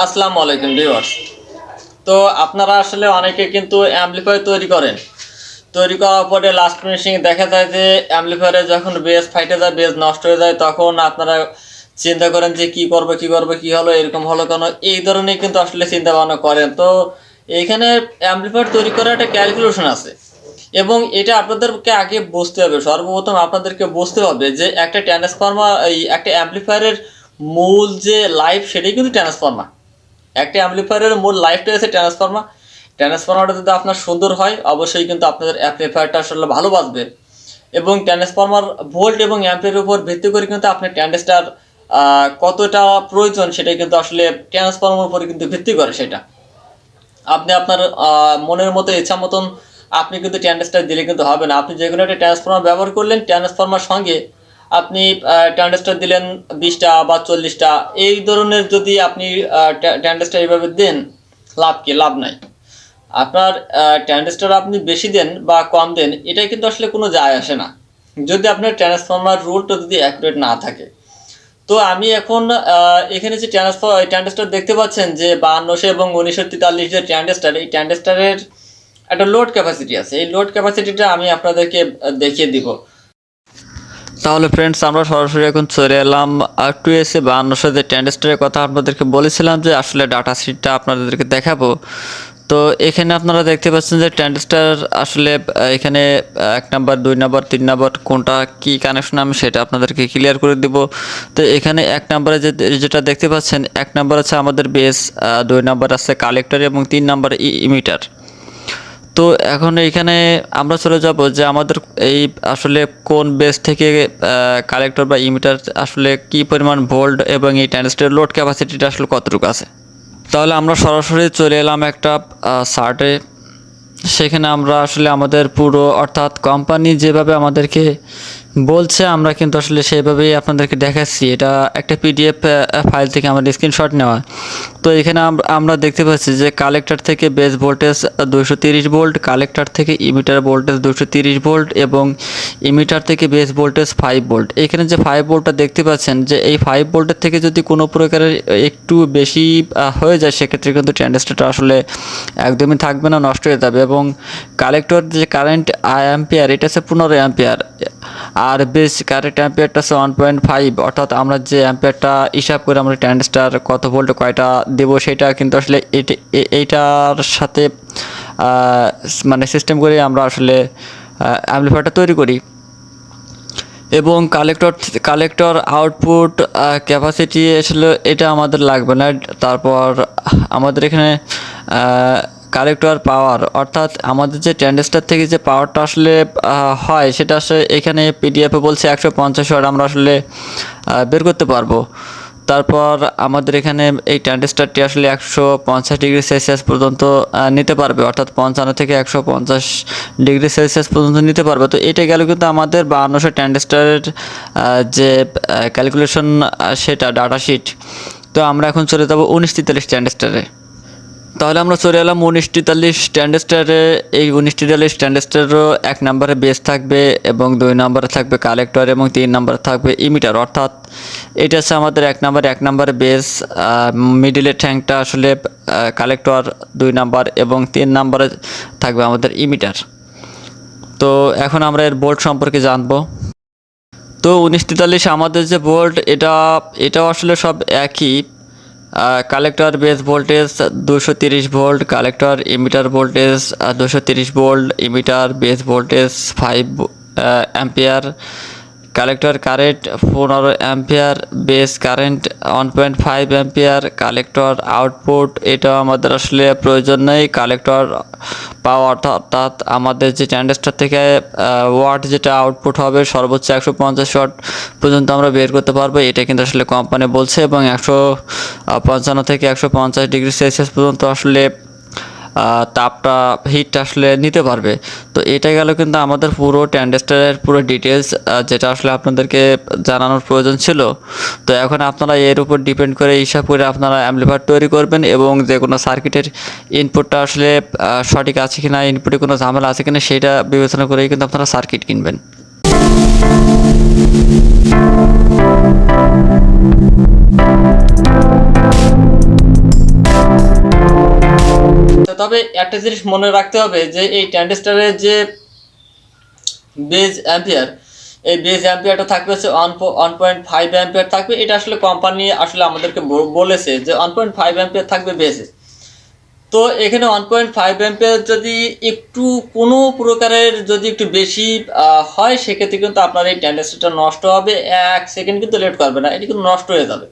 আসসালামু আলাইকুম ভিউয়ার্স। তো আপনারা আসলে অনেকে কিন্তু অ্যামপ্লিফায়ার তৈরি করার পরে লাস্ট ফিনিশিং দেখা যায় যে অ্যামপ্লিফায়ারে যখন বেস ফাইটে যায়, বেস নষ্ট হয়ে যায়, তখন আপনারা চিন্তা করেন যে কি হলো, এরকম হলো কেন, এই ধরনের কিন্তু আসলে চিন্তা ভাবনা করেন। তো এইখানে অ্যামপ্লিফায়ার তৈরি করার একটা ক্যালকুলেশন আছে এবং এটা আপনাদেরকে আগে বুঝতে হবে। সর্বপ্রথম আপনাদেরকে বুঝতে হবে যে একটা ট্রান্সফর্মার, একটা অ্যামপ্লিফায়ারের মূল যে লাইফ সেটাই কিন্তু ট্রান্সফর্মার। একটা অ্যামপ্লিফায়ারের মূল লাইফটা আছে ট্রান্সফর্মারটা যদি আপনার সুন্দর হয়, অবশ্যই কিন্তু আপনাদের অ্যামপ্লিফায়ারটা আসলে ভালো বাজবে। এবং ট্রান্সফর্মার ভোল্ট এবং অ্যাম্পের উপর ভিত্তি করে কিন্তু আপনার ট্রানজিস্টর কতটা প্রয়োজন সেটাই কিন্তু আসলে ট্রান্সফর্মার উপরে কিন্তু ভিত্তি করে। সেটা আপনি আপনার মনের মতো ইচ্ছা মতন আপনি কিন্তু ট্রানজিস্টর দিলে কিন্তু হবে না। আপনি যে কোনো একটা ট্রান্সফর্মার ব্যবহার করলেন, ট্রান্সফর্মার সঙ্গে আপনি ট্রানজিস্টর দিলেন 20টা বা 40টা, এই ধরনের যদি আপনি ট্রানজিস্টর এইভাবে দেন, লাভ নাই। আপনার ট্রানজিস্টর আপনি বেশি দেন বা কম দেন, এটা কিন্তু আসলে কোনো যায় আসে না যদি আপনার ট্রান্সফর্মার রুলটা যদি অ্যাকুরেট না থাকে। তো আমি এখন এখানে যে ট্রানজিস্টর দেখতে পাচ্ছেন যে 5200 এবং 1943 যে ট্রানজিস্টর, এই ট্রানজিস্টরের একটা লোড ক্যাপাসিটি আছে। এই লোড ক্যাপাসিটিটা আমি আপনাদেরকে দেখিয়ে দিব। তাহলে ফ্রেন্ডস, আমরা সরাসরি এখন চলে এলাম R2S 5200 যে ট্রানজিস্টরের কথা আপনাদেরকে বলেছিলাম যে আসলে ডাটা শিটটা আপনাদেরকে দেখাবো। তো এখানে আপনারা দেখতে পাচ্ছেন যে ট্রানজিস্টর আসলে এখানে 1 নাম্বার, 2 নাম্বার, 3 নাম্বার কোনটা কি কানেকশন আমি সেটা আপনাদেরকে ক্লিয়ার করে দিব। তো এখানে 1 নাম্বারে যেটা দেখতে পাচ্ছেন, 1 নাম্বার আছে আমাদের বেস, 2 নাম্বার আছে কালেক্টর এবং 3 নাম্বার ইমিটার। তো এখন এইখানে আমরা চলে যাব যে আমাদের এই আসলে কোন বেস থেকে কালেক্টর বা ইমিটার আসলে কি পরিমাণ ভোল্ট এবং এই ট্রানজিস্টরের লোড ক্যাপাসিটিটা আসলে কতটুকু আছে। তাহলে আমরা সরাসরি চলে এলাম একটা চার্টে। সেখানে আমরা আসলে আমাদের পুরো, অর্থাৎ কোম্পানি যেভাবে আমাদেরকে বলছে আমরা কিন্তু আসলে সেইভাবেই আপনাদেরকে দেখাচ্ছি। এটা একটা পিডিএফ ফাইল থেকে আমাদের স্ক্রিনশট নেওয়া। তো এখানে আমরা দেখতে পাচ্ছি যে কালেক্টর থেকে বেস ভোল্টেজ 230 ভোল্ট, কালেক্টর থেকে ইমিটার ভোল্টেজ 230 ভোল্ট এবং ইমিটার থেকে বেস ভোল্টেজ 5 ভোল্ট। এখানে যে 5 ভোল্টটা দেখতে পাচ্ছেন, যে এই 5 ভোল্টের থেকে যদি কোনো প্রকারের একটু বেশি হয়ে যায়, সেক্ষেত্রে কিন্তু ট্রানজিস্টরটা আসলে একদমই থাকবে না, নষ্ট হয়ে যাবে। এবং কালেক্টর যে কারেন্ট অ্যাম্পিয়ার, এটা হচ্ছে 15 অ্যাম্পিয়ার, আর বেস কারেন্ট অ্যাম্পিয়ারটা আছে 1.5। অর্থাৎ আমরা যে অ্যাম্পিয়ারটা হিসাব করে আমরা ট্রানজিস্টর কত ভোল্টে কয়টা দেবো, সেটা কিন্তু আসলে এইটার সাথে মানে সিস্টেম করে আমরা আসলে অ্যাম্পলিফায়ারটা তৈরি করি। এবং কালেক্টর আউটপুট ক্যাপাসিটি আসলে এটা আমাদের লাগবে না। তারপর আমাদের এখানে কালেক্টর পাওয়ার, অর্থাৎ আমাদের যে ট্রানজিস্টর থেকে যে পাওয়ারটা আসলে হয়, সেটা আসলে এখানে পিডিএফে বলছে 150 ওয়াট আমরা আসলে বের করতে পারবো। তারপর আমাদের এখানে এই ট্রানজিস্টরটি আসলে 150 ডিগ্রি সেলসিয়াস পর্যন্ত নিতে পারবে, অর্থাৎ 55 থেকে 150 ডিগ্রি সেলসিয়াস পর্যন্ত নিতে পারবে। তো এটা গেল কিন্তু আমাদের 5200 ট্রানজিস্টরের যে ক্যালকুলেশন, সেটা ডাটা শিট। তো আমরা এখন চলে যাব 1943 ট্রানজিস্টরে। তাহলে আমরা চলে এলাম 1943 ট্রানজিস্টরে। এই 1943 ট্রানজিস্টরেরও 1 নম্বরে বেস থাকবে এবং 2 নম্বরে থাকবে কালেক্টর এবং 3 নম্বরে থাকবে ইমিটার। অর্থাৎ এটা হচ্ছে আমাদের 1 নম্বরে বেস, মিডিলের ট্যাঙ্কটা আসলে কালেক্টর, 2 নাম্বার এবং 3 নম্বরে থাকবে আমাদের ইমিটার। তো এখন আমরা এর ভোল্ট সম্পর্কে জানবো। তো 1943 আমাদের যে ভোল্ট, এটাও আসলে সব একই। Collector base voltage 230 volt, collector emitter voltage 230 volt, emitter base voltage 5 ampere, collector current 15 ampere, base current 1.5 ampere, collector output এটা আমাদের আসলে প্রয়োজন নেই। কালেক্টর পাওয়ার, অর্থাৎ আমাদের যে ট্রানজিস্টর থেকে ওয়াট যেটা আউটপুট হবে সর্বোচ্চ 150 ওয়াট পর্যন্ত আমরা বের করতে পারবো, এটা কিন্তু আসলে কোম্পানি বলছে। এবং 155 থেকে 150 ডিগ্রি সেলসিয়াস পর্যন্ত আসলে তাপটা, হিটটা আসলে নিতে পারবে। তো এটা গেল কিন্তু আমাদের পুরো ট্রানজিস্টরের পুরো ডিটেলস, যেটা আসলে আপনাদেরকে জানানোর প্রয়োজন ছিল। তো এখন আপনারা এর উপর ডিপেন্ড করে হিসাব করে আপনারা অ্যামপ্লিফায়ার তৈরি করবেন এবং যে কোনো সার্কিটের ইনপুটটা আসলে সঠিক আছে কিনা, ইনপুটে কোনো ঝামেলা আছে কিনা, সেটা বিবেচনা করেই কিন্তু আপনারা সার্কিট কিনবেন। তবে একটা জিনিস মনে রাখতে হবে যে এই ট্রানজিস্টরের যে বেজ অ্যাম্পিয়ার, এই বেজ অ্যাম্পিয়ারটা থাকবে হচ্ছে 1.5 অ্যাম্পিয়ার থাকবে। এটা আসলে কোম্পানি আসলে আমাদেরকে বলেছে যে 1.5 অ্যাম্পিয়ার থাকবে বেজে। তো এখানে 1.5 অ্যাম্পিয়ার যদি একটু কোনো প্রকারের যদি একটু বেশি হয়, সেক্ষেত্রে কিন্তু আপনার এই ট্রানজিস্টরটা নষ্ট হবে, 1 সেকেন্ড কিন্তু লেট করবে না, এটা কিন্তু নষ্ট হয়ে যাবে।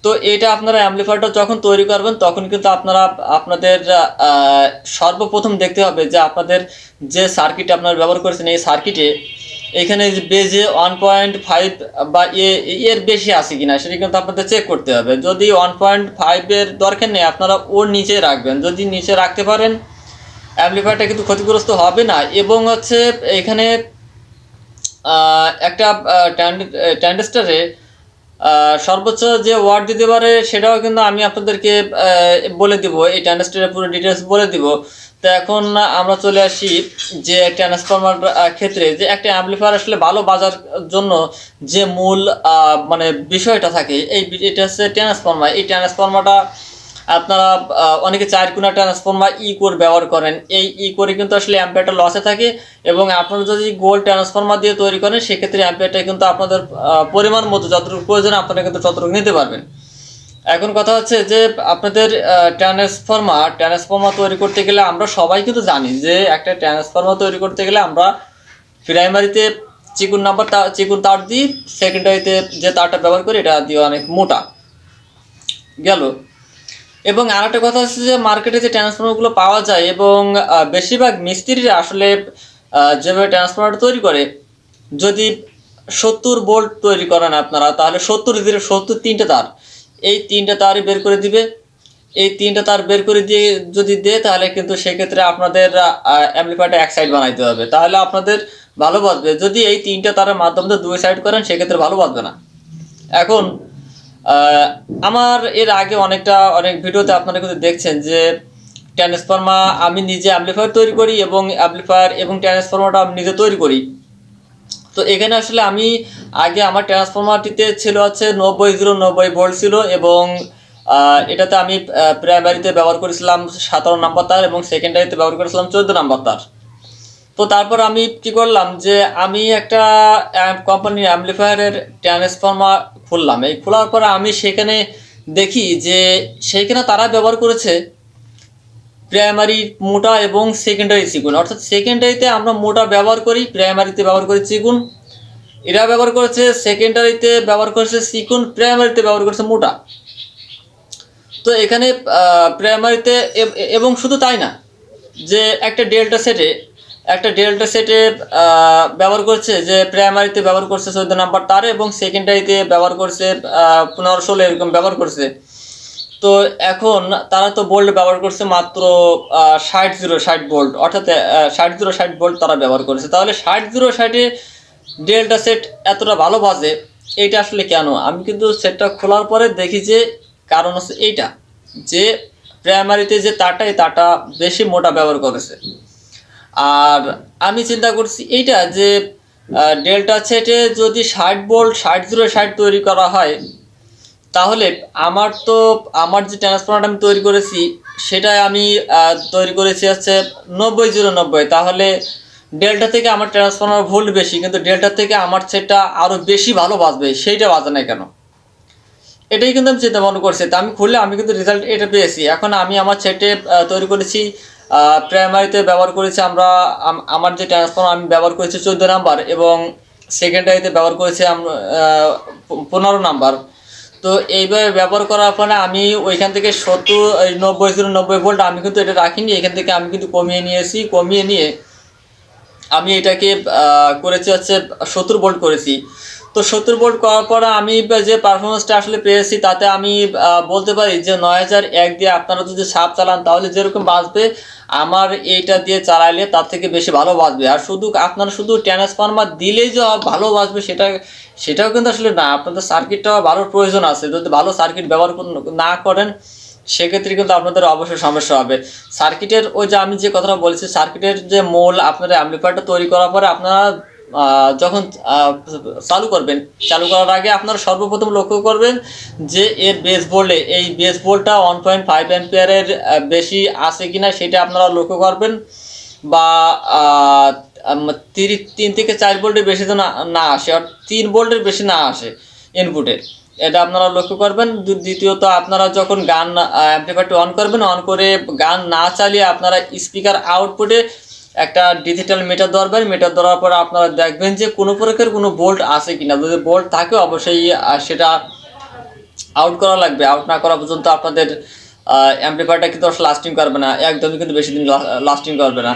তো এটা আপনারা অ্যাম্পলিফায়ারটা যখন তৈরি করবেন তখন কিন্তু আপনারা আপনাদের সর্বপ্রথম দেখতে হবে যে আপনাদের যে সার্কিট আপনারা ব্যবহার করেছেন এই সার্কিটে এখানে বেজে 1.5 বা এর বেশি আছে কিনা সেটা কিন্তু আপনাদের চেক করতে হবে। যদি 1.5 দরকার নেই আপনারা ওর নিচে রাখবেন, যদি নিচে রাখতে পারেন অ্যাম্পলিফায়ারটা কিন্তু ক্ষতিগ্রস্ত হবে না। এবং হচ্ছে এখানে একটা ট্রানজিস্টরে সর্বোচ্চ যে ওয়াট দিতে পারে সেটাও কিন্তু আমি আপনাদেরকে বলে দিব, এই ট্রানজিস্টরের পুরো ডিটেলস বলে দিব। তো এখন আমরা চলে আসি যে ট্রান্সফরমার ক্ষেত্রে যে একটা অ্যাম্পলিফায়ার আসলে ভালো বাজার জন্য যে মূল মানে বিষয়টা থাকে এটা হচ্ছে ট্রান্সফরমার। এই ট্রান্সফরমারটা আপনারা অনেকে 4 কোণা ট্রান্সফরমার কোর ব্যবহার করেন, এই কোরে কিন্তু আসলে অ্যাম্পিয়ারটা লসে থাকে। এবং আপনারা যদি গোল ট্রান্সফরমার দিয়ে তৈরি করেন সেক্ষেত্রে অ্যাম্পিয়ারটা কিন্তু আপনাদের পরিমাণ মতো যতটুকু প্রয়োজন আপনারা কিন্তু ততটুকু নিতে পারবেন। এখন কথা হচ্ছে যে আপনাদের ট্রান্সফরমার তৈরি করতে গেলে আমরা সবাই কিন্তু জানি যে একটা ট্রান্সফরমার তৈরি করতে গেলে আমরা প্রাইমারিতে চিকুন তার দিই, সেকেন্ডারিতে যে তারটা ব্যবহার করি এটা দিয়ে অনেক মোটা গেল। এবং আরেকটা কথা হচ্ছে যে মার্কেটে যে ট্রান্সফরমারগুলো পাওয়া যায় এবং বেশিরভাগ মিস্ত্রিরা আসলে যেভাবে ট্রান্সফরমার তৈরি করে, যদি 70 ভোল্ট তৈরি করেন আপনারা তাহলে 73টা তার, এই 3টা তারই বের করে দিবে। এই 3টা তার বের করে দিয়ে যদি দেয় তাহলে কিন্তু সেক্ষেত্রে আপনাদের অ্যাম্পলিফায়ারটা এক সাইড বানাইতে হবে, তাহলে আপনাদের ভালো বাজবে। যদি এই 3টা তারের মাধ্যমে 2 সাইড করেন সেক্ষেত্রে ভালো বাজবে না। এখন আমার এর আগে অনেক ভিডিওতে আপনারা কিন্তু দেখছেন যে ট্রান্সফরমার আমি নিজে অ্যাম্পলিফায়ার তৈরি করি এবং অ্যাম্পলিফায়ার এবং ট্রান্সফরমারটা আমি নিজে তৈরি করি। তো এখানে আসলে আমি আগে আমার ট্রান্সফরমারটিতে ছিল হচ্ছে 90 ভোল্ট ছিল এবং এটাতে আমি প্রাইমারিতে ব্যবহার করেছিলাম 17 নম্বর তার এবং সেকেন্ডারিতে ব্যবহার করেছিলাম 14 নম্বর তার। তো তারপর আমি কি করলাম যে আমি একটা কোম্পানির অ্যাম্পলিফায়ারের ট্রান্সফরমার খুললাম। এই খোলার পরে আমি সেখানে দেখি যে সেইখানে তারা ব্যবহার করেছে প্রাইমারি মোটা এবং সেকেন্ডারি চিকুন, অর্থাৎ সেকেন্ডারিতে আমরা মোটা ব্যবহার করি, প্রাইমারিতে ব্যবহার করি চিকুন। এরা ব্যবহার করেছে সেকেন্ডারিতে ব্যবহার করেছে চিকুন, প্রাইমারিতে ব্যবহার করেছে মোটা। তো এখানে প্রাইমারিতে এবং শুধু তাই না যে একটা ডেল্টা সেটে ব্যবহার করছে যে প্রাইমারিতে ব্যবহার করছে 14 নম্বর তার এবং সেকেন্ডারিতে ব্যবহার করছে 15-16 এরকম ব্যবহার করছে। তো এখন তারা তো ভোল্ট ব্যবহার করছে মাত্র 60 ভোল্ট, অর্থাৎ 60 ভোল্ট তারা ব্যবহার করেছে। তাহলে 60 ডেল্টা সেট এতটা ভালো বাজে, এইটা আসলে কেন? আমি কিন্তু সেটটা খোলার পরে দেখি যে কারণ হচ্ছে এইটা যে প্রাইমারিতে যে তারটা এই তারটা বেশি মোটা ব্যবহার করেছে। আর আমি চিন্তা করছি এইটা যে ডেল্টা সেটে যদি 60 ভোল্ট 60 তৈরি করা হয় তাহলে আমার যে ট্রান্সফরমারটা আমি তৈরি করেছি সেটাই আমি তৈরি করেছি হচ্ছে 90 তাহলে ডেল্টা থেকে আমার ট্রান্সফরমার ভোল্ট বেশি কিন্তু ডেল্টা থেকে আমার সেটটা আরও বেশি ভালো বাজবে, সেইটা বাজে না কেন? এটাই কিন্তু আমি চিন্তা ভাবনা করছি। তা আমি খুললে আমি কিন্তু রেজাল্ট এটা পেয়েছি। এখন আমি আমার সেটে তৈরি করেছি প্রাইমারিতে ব্যবহার করেছি আমার যে ট্রান্সফরমার আমি ব্যবহার করেছি 14 নাম্বার এবং সেকেন্ডারিতে ব্যবহার করেছি 15 নাম্বার। তো এইভাবে ব্যবহার করার পরে আমি ওইখান থেকে 90 ভোল্ট আমি কিন্তু এটা রাখিনি, এখান থেকে আমি কিন্তু কমিয়ে নিয়ে আমি এটাকে করেছি হচ্ছে 70 ভোল্ট করেছি। তো 70 ভোল্ট করার পরে আমি যে পারফরমেন্সটা আসলে পেয়েছি তাতে আমি বলতে পারি যে 9001 দিয়ে আপনারা যদি সাপ চালান তাহলে যেরকম বাজবে আমার এইটা দিয়ে চালাইলে তার থেকে বেশি ভালো বাজবে। আর আপনারা শুধু ট্রান্সফরমার দিলেই যে ভালো বাজবে সেটাও কিন্তু আসলে না, আপনাদের সার্কিটটাও ভালো প্রয়োজন আছে। যদি ভালো সার্কিট ব্যবহার না করেন সেক্ষেত্রে কিন্তু আপনাদের অবশ্যই সমস্যা হবে। সার্কিটের ওই যে আমি যে কথাটা বলেছি সার্কিটের যে মূল আপনারা অ্যাম্পলিফায়ারটা তৈরি করার পরে আপনারা যখন চালু করবেন, চালু করার আগে আপনারা সর্বপ্রথম লক্ষ্য করবেন যে এর বেস বোল্ডে এই বেস বোল্ডটা 1.5 অ্যাম্পিয়ারের বেশি আছে কিনা সেটা আপনারা লক্ষ্য করবেন, বা 3 থেকে 4 ভোল্টের বেশি তো না আসে, আর 3 ভোল্টের বেশি না আসে ইনপুটে, এটা আপনারা লক্ষ্য করবেন। দ্বিতীয়ত আপনারা যখন গান অ্যাম্পলিফায়ারটি অন করবেন, অন করে গান না চালিয়ে আপনারা স্পিকার আউটপুটে একটা ডিজিটাল মিটার ধরবেন। মিটার ধরার পর আপনারা দেখবেন যে কোনো প্রকার কোনো ভোল্ট আছে কিনা, যদি ভোল্ট থাকে অবশ্যই সেটা আউট করা লাগবে। আউট না করা পর্যন্ত আপনাদের অ্যাম্পলিফায়ারটা কিন্তু আসলে লাস্টিং করবে না, একদমই কিন্তু বেশি দিন লাস্টিং করবে না।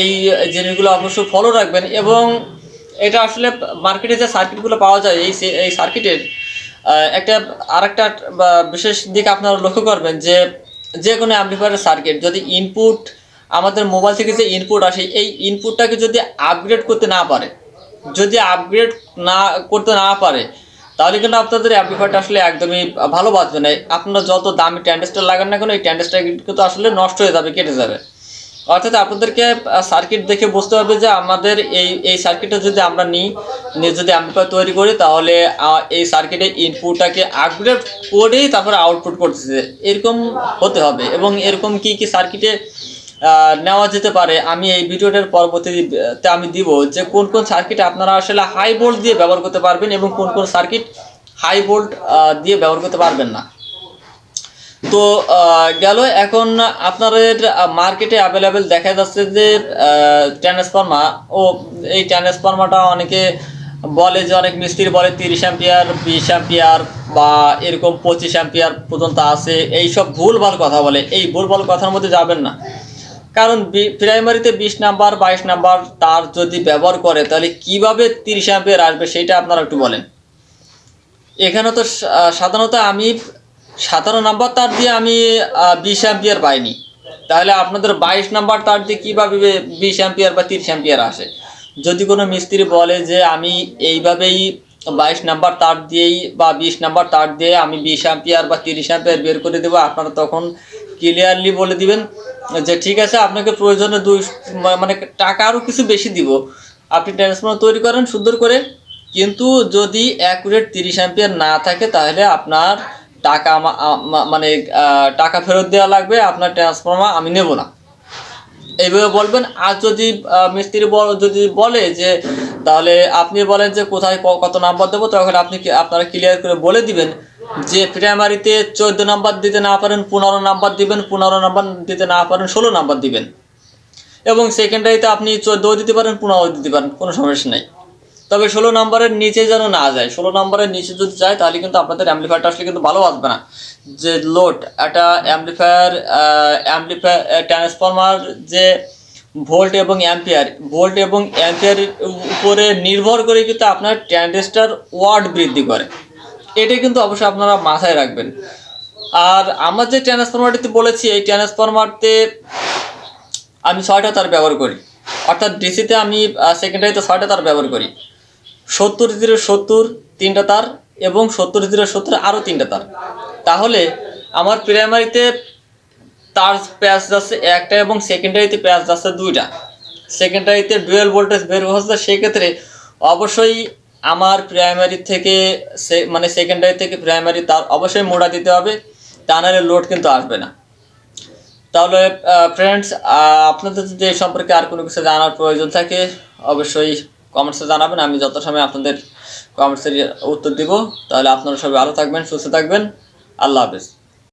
এই জিনিসগুলো অবশ্যই ফলো রাখবেন। এবং এটা আসলে মার্কেটে যে সার্কিটগুলো পাওয়া যায় এই সার্কিটের একটা আরেকটা বিশেষ দিক আপনারা লক্ষ্য করবেন যে যে কোনো অ্যাম্পলিফায়ারের সার্কিট যদি ইনপুট আমাদের মোবাইল থেকে যে ইনপুট আসে এই ইনপুটটাকে যদি আপগ্রেড করতে না পারে, যদি আপগ্রেড না করতে না পারে তাহলে কিন্তু আপনাদের অ্যাম্পলিফায়ারটা আসলে একদমই ভালো বাজবে না। আপনারা যত দামি ট্রানজিস্টর লাগান না কেন এই ট্রানজিস্টর কিন্তু আসলে নষ্ট হয়ে যাবে, কেটে যাবে। অর্থাৎ আপনাদেরকে সার্কিট দেখে বুঝতে হবে যে আমাদের এই সার্কিটটা যদি আমরা নিই, যদি অ্যাম্পলিফায়ার তৈরি করি তাহলে এই সার্কিটে ইনপুটটাকে আপগ্রেড করেই তারপরে আউটপুট করতেছে, এরকম হতে হবে। এবং এরকম কি কি সার্কিটে নেওয়া যেতে পারে আমি এই ভিডিওটার পরবর্তীতে আমি দিব যে কোন কোন সার্কিট আপনারা আসলে হাই ভোল্ট দিয়ে ব্যবহার করতে পারবেন এবং কোন কোন সার্কিট হাই ভোল্ট দিয়ে ব্যবহার করতে পারবেন না। তো গেল এখন আপনাদের মার্কেটে অ্যাভেলেবেল দেখা যাচ্ছে যে ট্রান্সফর্মার, এই ট্রান্সফর্মারটা অনেকে বলে যে অনেক মিস্ত্রি বলে 30 অ্যাম্পিয়ার 20 অ্যাম্পিয়ার বা এরকম 25 অ্যাম্পিয়ার পর্যন্ত আছে, এইসব ভুলভাল কথা বলে। এই ভুলভাল কথার মধ্যে যাবেন না, কারণ প্রাইমারিতে 20 নাম্বার 22 নাম্বার তার যদি ব্যবহার করে তাহলে কিভাবে 30 অ্যাম্পিয়ার আসবে সেটা আপনারা একটু বলেন। এখানে তো সাধারণত আমি 17 নাম্বার তার দিয়ে আমি 20 অ্যাম্পিয়ার পাইনি, তাহলে আপনাদের 22 নাম্বার তার দিয়ে কীভাবে 20 অ্যাম্পিয়ার বা 30 অ্যাম্পিয়ার আসে। যদি কোনো মিস্ত্রি বলে যে আমি এইভাবেই 22 নাম্বার তার দিয়েই বা 20 নাম্বার তার দিয়ে আমি 20 অ্যাম্পিয়ার বা 30 অ্যাম্পিয়ার বের করে দেবো, আপনারা তখন ক্লিয়ারলি বলে দিবেন যে ঠিক আছে, আপনাকে প্রয়োজনে মানে টাকা আরও কিছু বেশি দিব, আপনি ট্রান্সফর্মার তৈরি করেন সুন্দর করে, কিন্তু যদি অ্যাকুরেট 30 অ্যাম্পিয়ার না থাকে তাহলে আপনার টাকা মানে টাকা ফেরত দেওয়া লাগবে, আপনার ট্রান্সফর্মার আমি নেব না, এইভাবে বলবেন। আর যদি মিস্ত্রি যদি বলে যে তাহলে আপনি বলেন যে কোথায় কত নাম্বার দেবো, তখন আপনারা ক্লিয়ার করে বলে দিবেন যে প্রাইমারিতে 14 নাম্বার দিতে না পারেন 15 নাম্বার দিবেন, 15 নাম্বার দিতে না পারেন 16 নাম্বার দিবেন, এবং সেকেন্ডারিতে আপনি 14 দিতে পারেন 15 দিতে পারেন, কোনো সমস্যা নেই। তবে 16 নম্বরের নিচে যেন না যায়, 16 নম্বরের নিচে যদি যায় তাহলে কিন্তু আপনাদের অ্যাম্পলিফায়ারটা আসলে কিন্তু ভালো আসবে না। যে লোড একটা অ্যাম্পলিফায়ার ট্রান্সফর্মার যে ভোল্ট এবং অ্যাম্পিয়ারের উপরে নির্ভর করে কিন্তু আপনার ট্রানজিস্টর ওয়াট বৃদ্ধি করে, এটাই কিন্তু অবশ্যই আপনারা মাথায় রাখবেন। আর আমার যে ট্রান্সফর্মারটিতে বলেছি এই ট্রান্সফর্মারতে আমি 6টা তার ব্যবহার করি, অর্থাৎ ডিসিতে আমি সেকেন্ডারিতে 6টা তার ব্যবহার করি, 70-0-70 3টা তার এবং 70-0-70 আরও 3টা তার। তাহলে আমার প্রাইমারিতে তার প্যাচ যাচ্ছে একটা এবং সেকেন্ডারিতে প্যাচ যাচ্ছে 2টা, সেকেন্ডারিতে ডুয়েল ভোল্টেজ বের হচ্ছে, সেক্ষেত্রে অবশ্যই আমার প্রাইমারি থেকে মানে সেকেন্ডারি থেকে প্রাইমারি তার অবশ্যই মোড়া দিতে হবে, তা নাহলে লোড কিন্তু আসবে না। তাহলে ফ্রেন্ডস, আপনাদের যদি এই সম্পর্কে আর কোনো কিছু জানার প্রয়োজন থাকে অবশ্যই কমেন্টসে জানাবেন, আমি যত সময় আপনাদের কমেন্টসের উত্তর দিব। তাহলে আপনারা সবাই ভালো থাকবেন, সুস্থ থাকবেন, আল্লাহ হাফেজ।